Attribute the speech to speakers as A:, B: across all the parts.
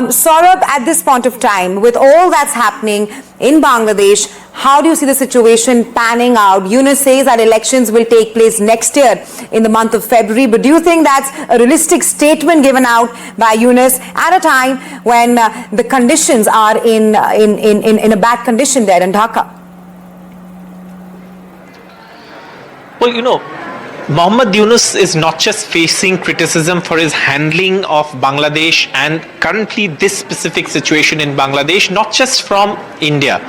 A: Saurabh, at this point of time, with all that's happening in Bangladesh, how do you see the situation panning out? Yunus says that elections will take place next year in the month of February, but do you think that's a realistic statement given out by Yunus at a time when the conditions are in a bad condition there in Dhaka?
B: Well, Muhammad Yunus is not just facing criticism for his handling of Bangladesh and currently this specific situation in Bangladesh, not just from India.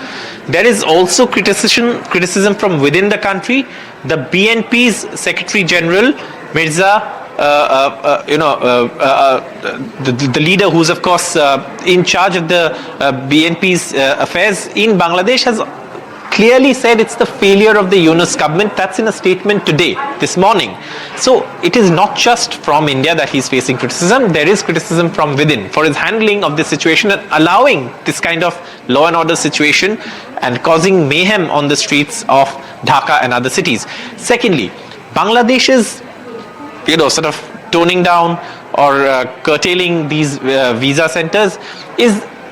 B: There is also criticism from within the country. The BNP's Secretary General, Mirza, the leader who's of course in charge of the BNP's affairs in Bangladesh, has clearly said it's the failure of the Yunus government. That's in a statement today, this morning. So it is not just from India that he's facing criticism. There is criticism from within for his handling of this situation and allowing this kind of law and order situation and causing mayhem on the streets of Dhaka and other cities. Secondly, Bangladesh is, sort of toning down or curtailing these visa centers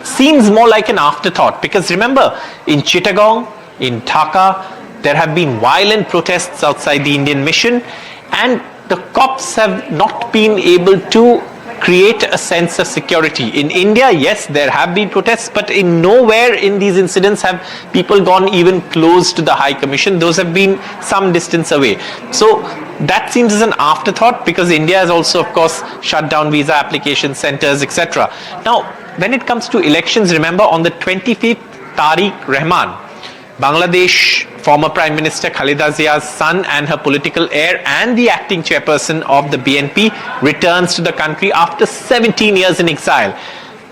B: seems more like an afterthought, because remember, in Chittagong, in Dhaka, there have been violent protests outside the Indian mission, and the cops have not been able to create a sense of security. In India, yes, there have been protests, but in nowhere in these incidents have people gone even close to the High Commission. Those have been some distance away. So that seems as an afterthought, because India has also, of course, shut down visa application centers, etc. Now, when it comes to elections, remember on the 25th, Tariq Rahman, Bangladesh former Prime Minister Khalida Zia's son and her political heir and the acting chairperson of the BNP, returns to the country after 17 years in exile.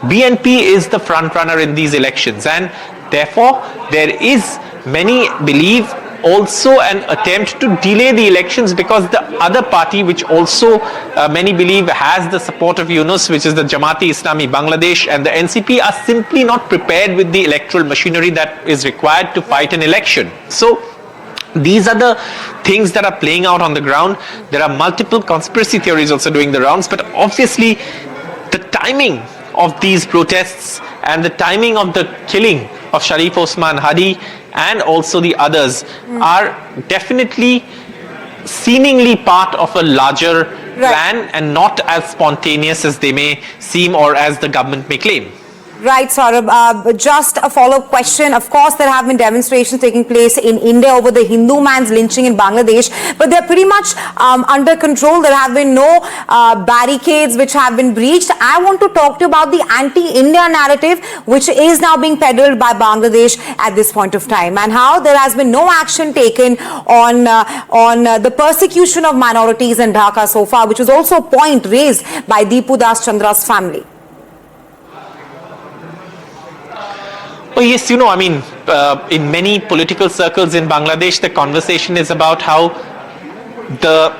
B: BNP is the front runner in these elections, and therefore there is, many believe, also an attempt to delay the elections, because the other party, which also many believe has the support of Yunus, which is the Jamaat-e-Islami Bangladesh, and the NCP, are simply not prepared with the electoral machinery that is required to fight an election. So these are the things that are playing out on the ground. There are multiple conspiracy theories also doing the rounds, but obviously the timing of these protests and the timing of the killing of Sharif Osman Hadi and also the others are definitely seemingly part of a larger plan, and not as spontaneous as they may seem or as the government may claim.
A: Right, Saurabh. Just a follow-up question. Of course, there have been demonstrations taking place in India over the Hindu man's lynching in Bangladesh, but they're pretty much under control. There have been no barricades which have been breached. I want to talk to you about the anti-India narrative, which is now being peddled by Bangladesh at this point of time, and how there has been no action taken on the persecution of minorities in Dhaka so far, which was also a point raised by Deepu Das Chandra's family.
B: Well, yes, in many political circles in Bangladesh, the conversation is about how the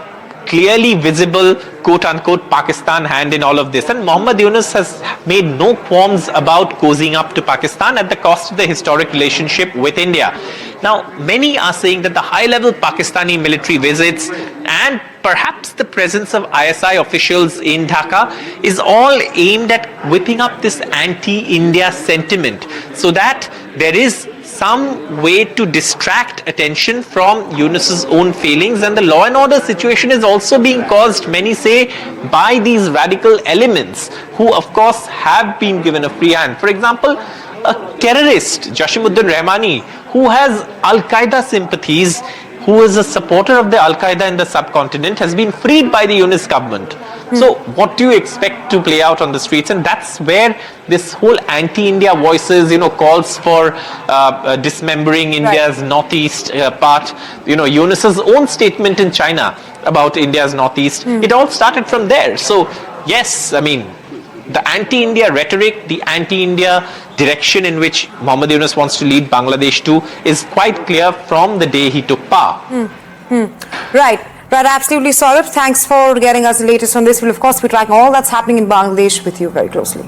B: clearly visible quote-unquote Pakistan hand in all of this. And Muhammad Yunus has made no qualms about cozying up to Pakistan at the cost of the historic relationship with India. Now, many are saying that the high-level Pakistani military visits and perhaps the presence of ISI officials in Dhaka is all aimed at whipping up this anti-India sentiment, so that there is some way to distract attention from Yunus's own failings. And the law and order situation is also being caused, many say, by these radical elements who of course have been given a free hand. For example, a terrorist, Jashimuddin Rahmani, who has Al-Qaeda sympathies, who is a supporter of the Al-Qaeda in the subcontinent, has been freed by the Yunus government. So what do you expect to play out on the streets? And that's where this whole anti-India voices, calls for dismembering India's northeast part. Yunus's own statement in China about India's northeast, it all started from there. So yes, the anti-India rhetoric, the anti-India direction in which Muhammad Yunus wants to lead Bangladesh to is quite clear from the day he took power.
A: Right, absolutely, Saurabh. Thanks for getting us the latest on this. We'll of course be tracking all that's happening in Bangladesh with you very closely.